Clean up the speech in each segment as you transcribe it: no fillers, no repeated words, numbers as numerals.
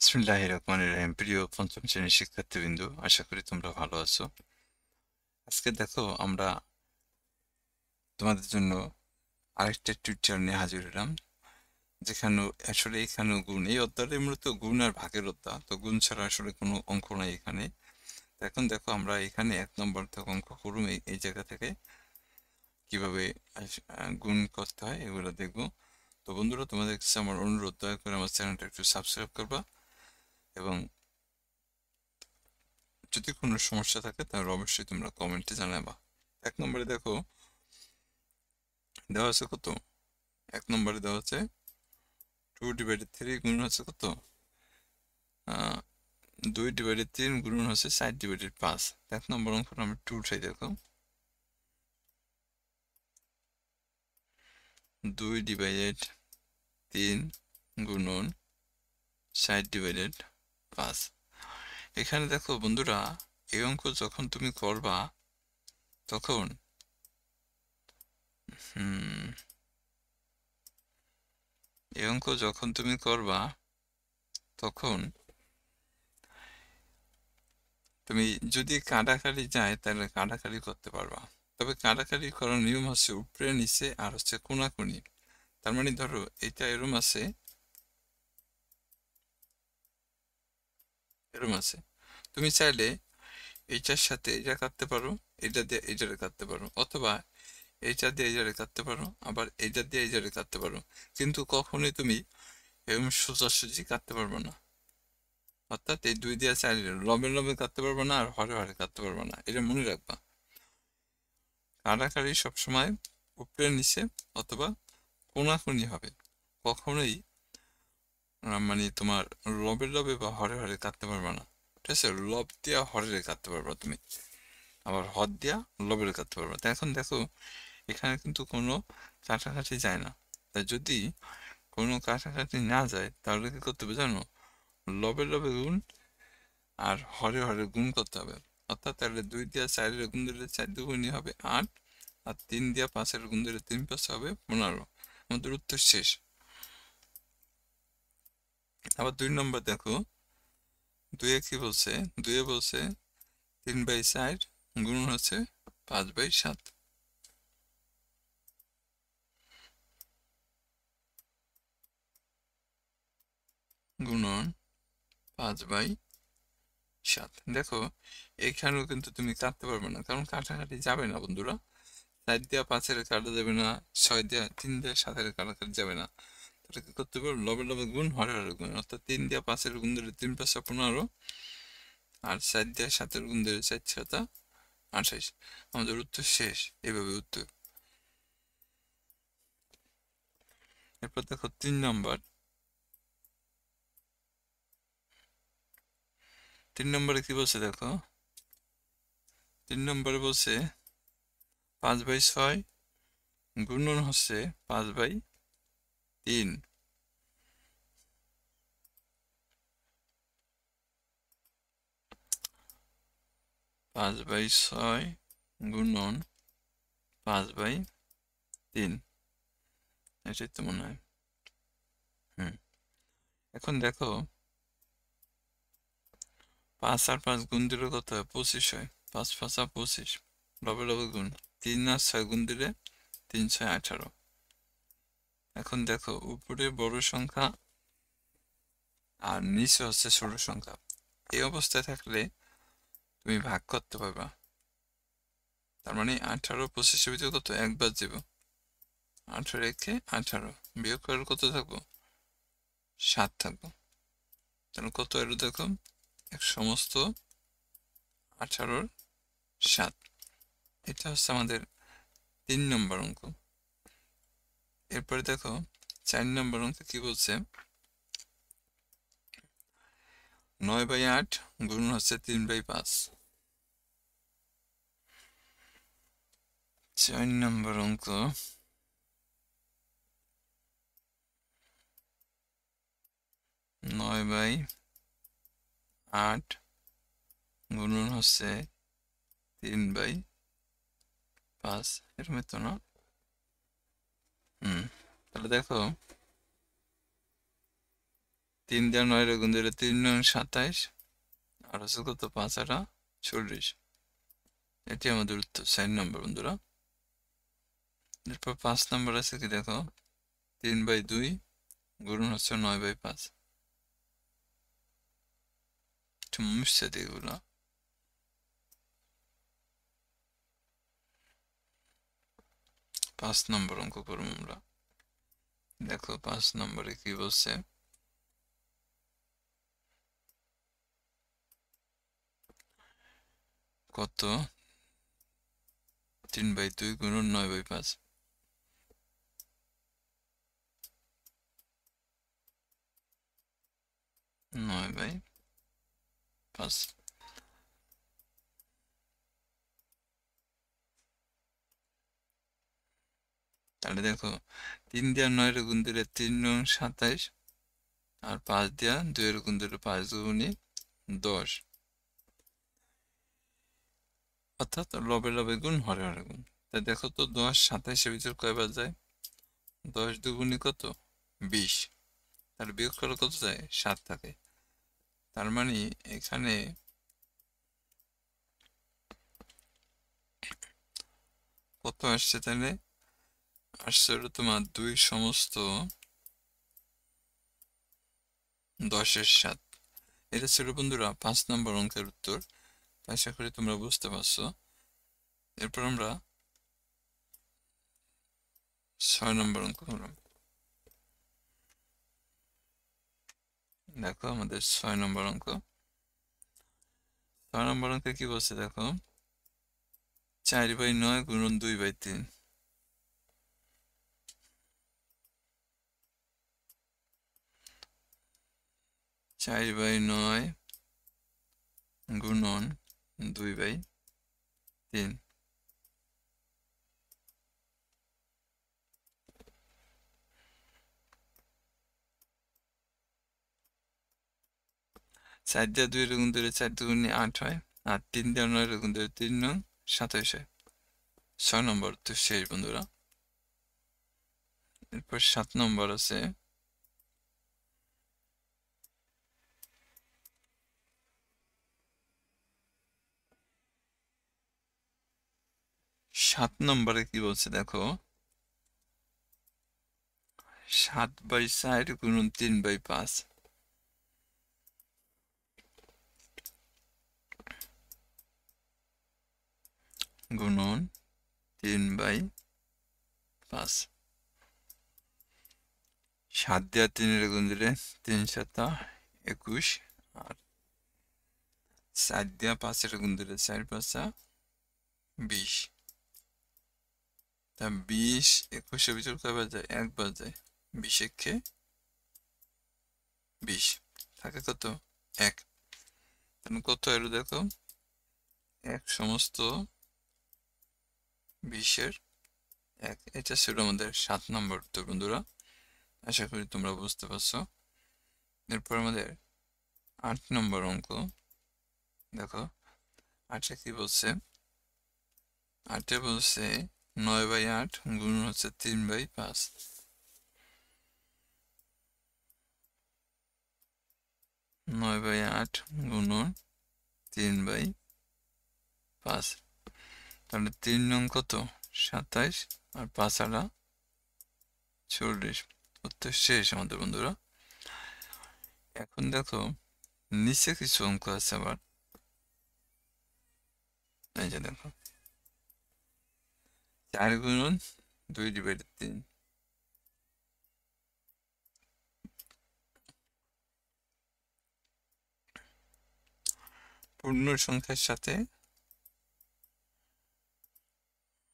বিসমিল্লাহির রহমানির রহিম। প্রিয় পঞ্চম শ্রেণীর শিক্ষার্থীবৃন্দ, আশা করি তোমরা ভালো আছো। আজকে দেখো আমরা তোমাদের জন্য আরেকটা টিউটোরিয়াল নিয়ে হাজির হলাম, যেখানে আসলে এখানেও গুণ, এই অধ্যায়টা মূলত গুণ আর ভাগের অধ্যায়। তো গুণ ছাড়া আসলে কোনো অঙ্ক নাই এখানে। তো এখন দেখো আমরা এখানে 1 নম্বর থেকে অঙ্ক করুম। এই জায়গা থেকে কিভাবে গুণ করতে হয় এগুলো দেখবো। তো বন্ধুরা, তোমাদের কাছে আমার অনুরোধ, দয়া করে আমার চ্যানেলটা একটু সাবস্ক্রাইব করবা, এবং যদি কোনো সমস্যা থাকে তাহলে অবশ্যই তোমরা কমেন্টে জানাবা। 1 নম্বরে দেখো দেওয়া আছে কত। 1 নম্বরে দেওয়া আছে 2/3 গুণ হচ্ছে কত, 2/3 গুণ হচ্ছে 4/5। 1 নম্বর অঙ্কটা আমরা 2 উঠাই। দেখো 2/3 গুণন 4/5। এখানে দেখো বন্ধুরা, এই অঙ্ক যখন তুমি করবা তখন এই অঙ্ক যখন তুমি করবা তখন তুমি যদি কাটাকাটি যায় তাহলে কাটাকাটি করতে পারবা। তবে কাটাকাটি করার নিয়ম হচ্ছে উপরে নিচে আর হচ্ছে কোনাকুনি। তার মানে ধরো এটা এরম আছে, এরম আছে, তুমি চাইলে এইটার সাথে এটা কাটতে পারো, এটা দিয়ে এইটারে কাটতে পারো, অথবা এইটা দিয়ে এইটারে কাটতে পারো, আবার এইটা দিয়ে এইটারে কাটতে পারো। কিন্তু কখনোই তুমি এরম সোজাসুজি কাটতে পারবে না। অর্থাৎ এই দুই দিয়ে চাইলে লবে লবে কাটতে পারবে না, আর হরে হরে কাটতে পারবে না, এটা মনে রাখবা। কাটাকাটি সবসময় উপরে নিচে অথবা কোনাকুনি হবে, কখনোই মানে তোমার লবে লবে বা হরে হরে কাটতে পারবে না। ঠিক আছে, লব দিয়া হরে কাটতে পারবা তুমি, আবার হদ দিয়া লবের কাটতে পারবা। তা এখন দেখো এখানে কিন্তু কোনো কাটাকাটি যায় না। তাই যদি কোনো কাটাকাটি না যায় তাহলে কি করতে হবে জানো, লবে লবে গুণ আর হরে হরে গুণ করতে হবে। অর্থাৎ তাহলে 2 দিয়া 4-এর গুণ দিলে 4 2 হবে 8, আর 3 দিয়া 5-এর গুণ দিলে 3 5 হবে 15। আমাদের উত্তর শেষ। আবার 2 নম্বর দেখো, 2-এ কি বলছে, 2-এ বলছে 3/4 গুণ হচ্ছে 5/7 গুণন 5/7। দেখো এখানেও কিন্তু তুমি কাটতে পারবে না, কারণ কাটাকাটি যাবে না বন্ধুরা। 4 দিয়া 5-এর কাটা যাবে না, 6 দিয়া 3 দিয়া 7-এর কাটাকাটি যাবে না। তাহলে কি করতে পারবো, লবে লবে গুণ হরে হরে গুণ। অর্থাৎ 3 দিয়া 5-এর গুণ দিলে 3 5 15, আর 4 দিয়া 7-এর গুণ দিলে 4 7 28। আমাদের উত্তর শেষ। এভাবে উত্তর। এরপর দেখো 3 নম্বর। 3 নম্বরে কি বলছে দেখো, 3 নম্বরে বলছে 5/6 গুণন হচ্ছে 5/3। 5/6 গুণন 5/3, এটাই তো মনে হয়। এখন দেখো 5 আর 5 গুণ দিলে কত হয়, 25 হয়। 5 5 25, লবে লবে গুণ। 3 আর 6 গুণ দিলে 3 6 18। এখন দেখো উপরে বড় সংখ্যা আর নিচে হচ্ছে ছোট সংখ্যা। এই অবস্থায় থাকলে তুমি ভাগ করতে পারবা। তার মানে 18 25-এর ভিতরে কত, একবার যাব। 18 একে 18, বিয়োগ করার কত থাকবো, 7 থাকবো। তাহলে কত এলো দেখো, এক সমস্ত 18-র 7। এটা হচ্ছে আমাদের 3 নম্বর অঙ্ক। এরপরে দেখো 4 নম্বর অঙ্ক কি বলছে, 9/8 গুণ হচ্ছে 3/5। 4 নম্বর অঙ্ক, 9/8 গুণন হচ্ছে 3/5, এরকম তো না। তাহলে দেখো 3 দিয়ে 9 গুণ দিলে 3 নং 27 আর হচ্ছে কত 5 আর 40। এটি আমাদের উত্তর 4 নম্বর বন্ধুরা। এরপর 5 নম্বর আছে কি দেখো 3/2 গুণ হচ্ছে 9/5। একটু মুছছে দিই এগুলো। 5 নম্বর অঙ্ক করবো আমরা। দেখো 5 নম্বরে কি বলছে, কত 3/2 গুণ 9/5। 9/5। তাহলে দেখো 3 দিয়ে 9 গুণ দিলে 3 নং 27 আর 5 দিয়া 2 গুণ দিলে 5 দুগুণে 10, অর্থাৎ লবে লবে গুণ হরে হরে গুণ। তাই দেখো তো 10 27 ভিতর কয়বার যায়? 10 দুগুণে কত 20, তাহলে বিয়োগ করলে কত যায় 7 থাকে। তার মানে এখানে কত আসছে? তাহলে আসছে হলো তোমার 2 সমস্ত 10-এর 7। এটা ছিল বন্ধুরা 5 নম্বর অঙ্কের উত্তর। আশা করি তোমরা বুঝতে পারছো। এরপর আমরা 6 নম্বর অঙ্ক করলাম। দেখো আমাদের 6 নম্বর অঙ্ক। 6 নম্বর অঙ্কে কি বলছে দেখো 4/9 গুণন 2/3। 4/9 গুণন 2/3। 4 দিয়ে 2 গুণ দিলে 4 দুগুণে 8 হয়, আর 3 দিয়ে 9 গুণ দিলে 3 নং 27 হয়। 6 নম্বর তো শেষ বন্ধুরা। এরপর 7 নম্বর আছে 7 নম্বরে কি বলছে দেখো 7/4 গুণন 3/5। গুণন 3/5। 7 দিয়ে 3 গুণ দিলে 3 7 21, আর 4 দিয়ে 5 গুণ দিলে 4 5 20। তা 20 21-এর ভিতর কয়বার যায়? একবার যায়। 20 একে 20 থাকে কত 1। তাহলে কত এলো দেখো 1 সমস্ত 20-এর 1। এটা ছিল আমাদের 7 নম্বর উত্তর বন্ধুরা। আশা করি তোমরা বুঝতে পারছো। এরপর আমাদের 8 নম্বর অঙ্ক। দেখো 8-এ কি বলছে 8-এ বলছে 9/8 গুণ হচ্ছে 3/5। 9/8 গুণন 3/5। তাহলে 3 নং কত 27 আর 5 আলা 40। উত্তর শেষ আমাদের বন্ধুরা। এখন দেখো নিচে কিছু অঙ্ক আছে আবার। এই যে দেখো 4 গুণন 2/3। পূর্ণ সংখ্যার সাথে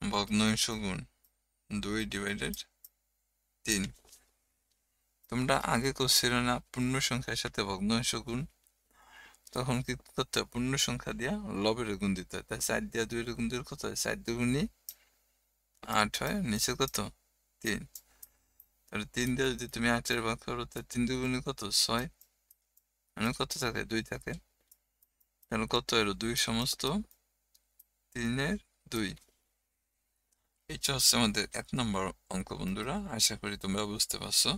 ভগ্নাংশ গুণ 2/3। তোমরা আগে করছিল না পূর্ণ সংখ্যার সাথে ভগ্নাংশ গুণ? তখন কি করতে হয় পূর্ণ সংখ্যা দিয়া লবের গুণ দিতে হয়। তাই 4 দিয়া 2 গুণ দিলে কত হয় 4 দুগুণে 8 হয়, নিচে কত 3। তাহলে 3 দিয়ে যদি তুমি 8-এর ভাগ করো তাহলে 3 দুগুণে কত 6, মানে কত থাকে 2 থাকে। তাহলে কত এলো 2 সমস্ত 3-এর 2। এটা হচ্ছে আমাদের 1 নম্বর অঙ্ক বন্ধুরা। আশা করি তোমরা বুঝতে পারছো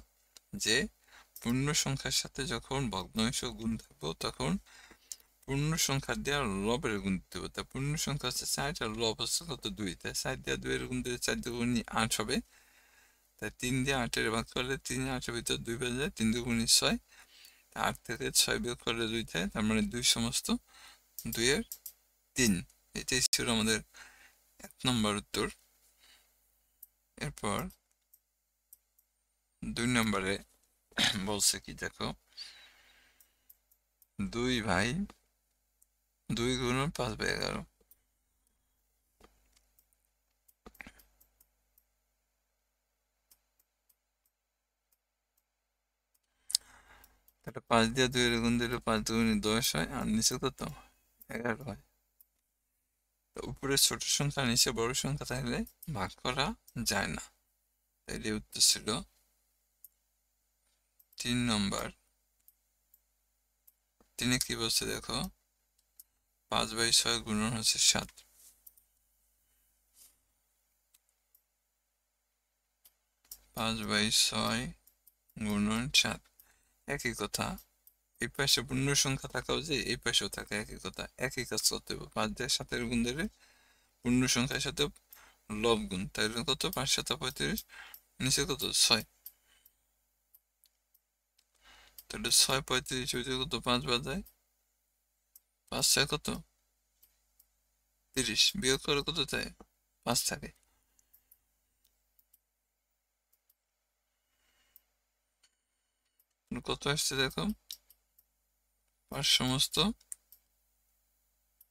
যে পূর্ণ সংখ্যার সাথে যখন ভগ্নাংশ গুণ থাকবো তখন পূর্ণ সংখ্যা দিয়ে লবের গুণ দিতে হবে। তা পূর্ণ সংখ্যা হচ্ছে 4 আর লব হচ্ছে কত 2, তাই 4 দিয়ে 2 এর গুণ দিলে 4 দুগুণে 8 হবে। তাই 3 দিয়ে 8 এর ভাগ করলে 3 8 ভিতর 2 বেজে যায়, 3 দুগুণে 6, 8 থেকে 6 বিয়োগ করলে 2 থাকে, তার মানে 2 সমস্ত 2 এর 3। এটাই ছিল আমাদের 1 নম্বর উত্তর। এরপর 2 নম্বরে বলছে কি দেখো, 2 ভাই 2 গুণন 5/11। তাহলে 5 দিয়ে 2 এর গুণ দিলে 5 দুগুণে 10 হয়, আর নিচে কত 11 হয়। উপরে ছোট সংখ্যা নিচে বড় সংখ্যা থাকলে ভাগ করা যায় না। তাইলে উত্তর ছিল 3 নম্বর। 3 কি বলছে দেখো, 5/6 গুণন হচ্ছে 7। 5/6 গুণন 7 একই কথা। এই পাশে পূর্ণ সংখ্যা থাকাও যে এই পাশেও থাকে একই কথা, একই কাজ করতে হবে। 5 দিয়ে 7 গুণ দিলে পূর্ণ সংখ্যার সাথে লব গুণ, তাহলে কত 5 7 35, নিচে কত 6, তাহলে 6 35 হইতে কত 5 বাজায়, 5 6 কত 30, বিয়োগ করে কত থাকে 5 থাকে। কত আসছে দেখো, 5 সমস্ত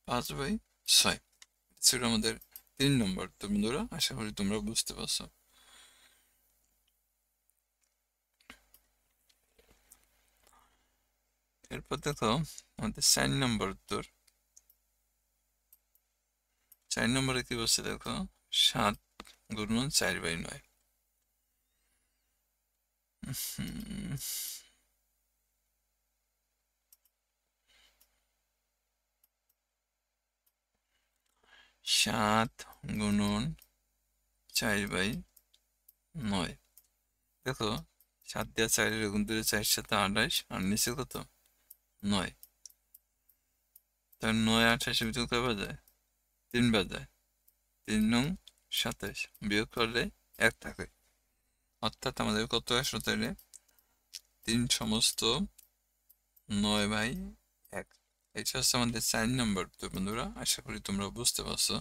5/6 ছিল আমাদের 3 নম্বর। তো বন্ধুরা আশা করি তোমরা বুঝতে পারছো। এরপর দেখো আমাদের 4 নম্বর উত্তর। 4 নম্বরে কি বলছে দেখো, 7 গুণন 4/9। 7 গুণন 4/9। দেখো 7 দিয়ে 4 এর গুণ দিলে 4 7 28, আর নিচে কত 9, তার 9 28 ভিতর কয় বাজায় 3 বাজায়, 3 নং 27, বিয়োগ করলে 1 থাকে। অর্থাৎ আমাদের কত আসলো তাহলে 3 সমস্ত 9/1। এটা হচ্ছে আমাদের 4 নম্বর। তো বন্ধুরা আশা করি তোমরা বুঝতে পারছো।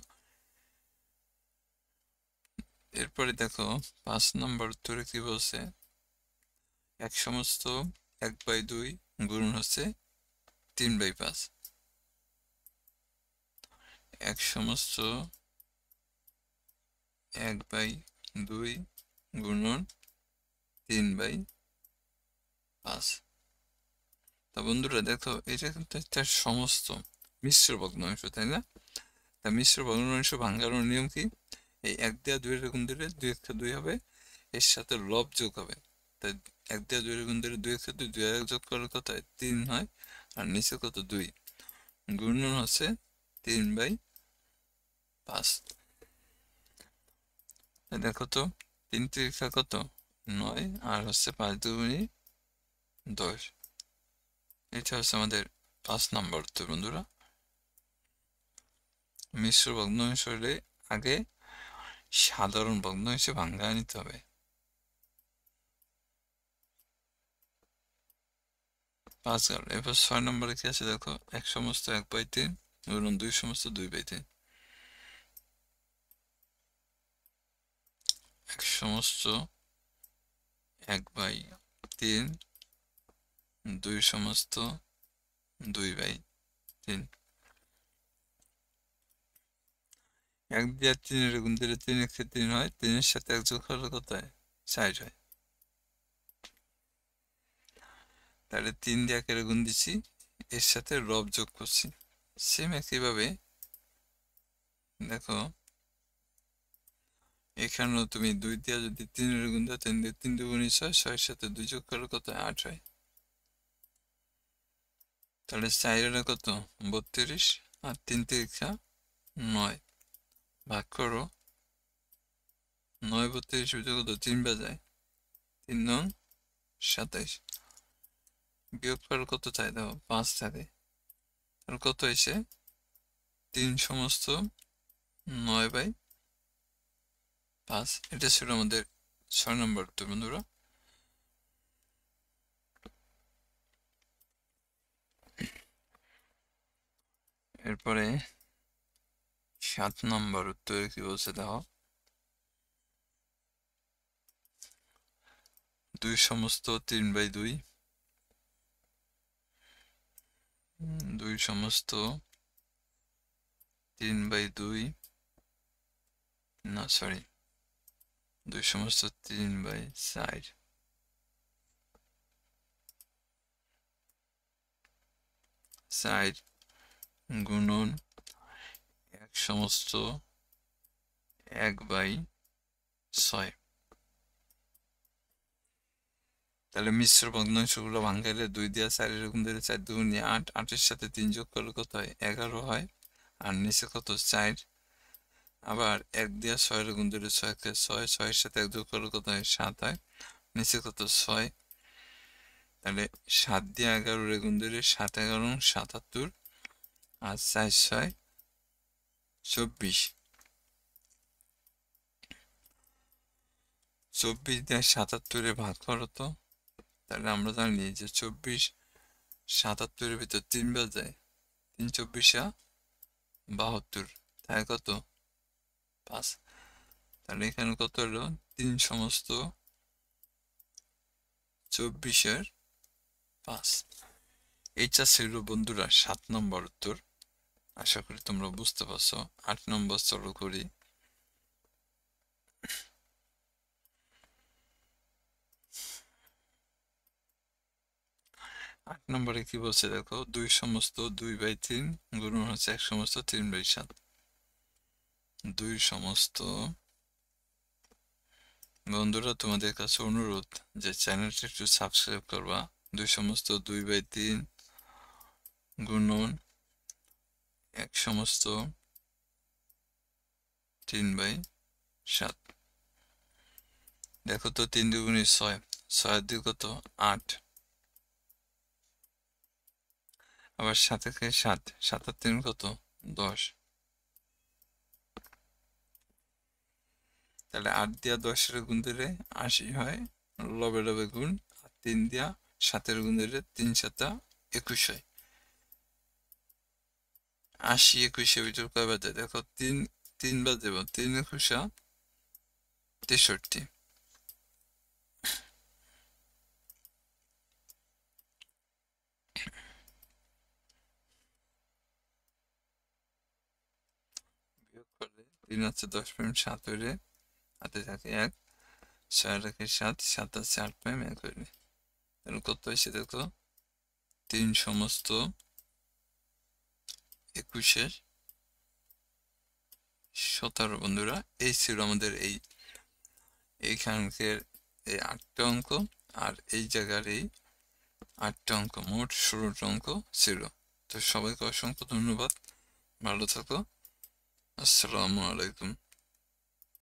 এরপরে দেখো 5 নম্বর উত্তরে কি বলছে, 1 সমস্ত 1/2 গুণন হচ্ছে 3/5। 1 সমস্ত 1/2 গুণন 3/5। তা বন্ধুরা দেখো এটা কিন্তু একটা সমস্ত মিশ্র ভগ্নাংশ, তাই না? তা মিশ্র ভগ্নাংশ ভাঙানোর নিয়ম কি, এই 1 দিয়ে 2 এর গুণ দিলে 2 1 2 হবে, এর সাথে লব যোগ হবে। তাই 1 দিয়ে 2 এর গুণ দিলে 2 1 2, 2 1 যোগ করলে কত হয় 3 হয়, আর নিচে কত 2, গুণন হচ্ছে 3/5। দেখো তো 3 3 কত 9, আর হচ্ছে 5 2 10। এটা হচ্ছে আমাদের 5 নম্বর উত্তর। বন্ধুরা মিশ্র ভগ্নাংশ হলে আগে সাধারণ ভগ্নাংশে ভাঙা নিতে হবে। 5 গেল। এবার 6 নম্বরে কি আছে দেখো, 1 সমস্ত 1/3 গুণন 2 সমস্ত 2/3। 1 সমস্ত 1/3 2 সমস্ত 2/3। 1 দিয়ে 3 এর গুণ দিলে 3 1 3 হয়, 3 এর সাথে 1 যোগ করলে কত হয় 4 হয়। তাহলে 3 দিয়ে 1 এর গুণ দিচ্ছি, এর সাথে লব যোগ করছি। সেম একইভাবে দেখো এখানেও তুমি 2 দিয়ে যদি 3 এর গুণ দাও, 3 দিয়ে 3 2 6, 6 এর সাথে 2 যোগ করলে কত 8 হয়। তাহলে 4 এর কত 32, আর 3 থেকে 9, ভাগ করো 9 32 ভিতরে কত 3 বাজায়, 3 নং 27। বিয়োগ করার কত চাই দেখো 5 থাকে, আর কত এসে 3 সমস্ত 9/5। এটা ছিল আমাদের 6 নম্বর উত্তর বন্ধুরা। এরপরে 7 নম্বর উত্তরে কি বলছে দেখো, 2 সমস্ত 3/2, 2 সমস্ত 3/2, না সরি 2 সমস্ত 3/4, 4 গুণন 1 সমস্ত 1/6। তাহলে মিশ্র ভগ্নাংশগুলো ভাঙাইলে 2 দিয়ে 4 এরকম ধরে 4 2 8, 8-এর সাথে 3 যোগ করলে কত হয় 11 হয়, আর নিচে কত 4, আবার 1 দিয়ে 6 এরকম ধরে 6 কে 6, 6-এর সাথে 1 যোগ করলে কত হয় 7 হয়, নিচে কত 6। তাহলে 7 দিয়ে 11 এরকম ধরে 7 11 77, আর 4 6 24। 24 দিয়ে 77-এ ভাগ করো তো, তাহলে আমরা জানি যে 24 77-এর ভিতর 3 বার যায়, 3 24 72, তাই কত 5। তাহলে এখানে কত হলো 3 সমস্ত 24/5। এইটা ছিল বন্ধুরা 7 নম্বর উত্তর। আশা করি তোমরা বুঝতে পারছো। 8 নম্বর চলো করি। 8 নম্বরে কি বলছে দেখো, 2 সমস্ত 2/3 গুণন হচ্ছে 1 সমস্ত 3/7। 2 সমস্ত, বন্ধুরা তোমাদের কাছে অনুরোধ যে চ্যানেলটা একটু সাবস্ক্রাইব করবা। 2 সমস্ত 2/3 গুণন 1 সমস্ত 3/7। দেখো তো 3 2 6, 6 2 কত 8, আবার 7 থেকে 7, 7 আর 3 কত 10। তাহলে 8 দিয়া 10-এর গুণ দিলে 80 হয়, লবে লবে গুণ, আর 3 দিয়া 7-এর গুণ দিলে 3 7 21 হয়। 80 21-এর ভিতর কয় বাজে দেখো, 3 বার দেব, 3 21 63। বিয়োগ করলে 3 আছে 10.7 হইলে হাতে থাকে 1, 6 রেখে 7, 7 আছে 8.1 হইলে, তাহলে কত হয়েছে দেখো 3 সমস্ত 21/17। বন্ধুরা এই ছিল আমাদের এইখানকার এই 8টা অঙ্ক, আর এই জায়গার এই 8টা অঙ্ক, মোট 16টা অঙ্ক ছিল। তো সবাইকে অসংখ্য ধন্যবাদ, ভালো থাকো, আসসালামু আলাইকুম।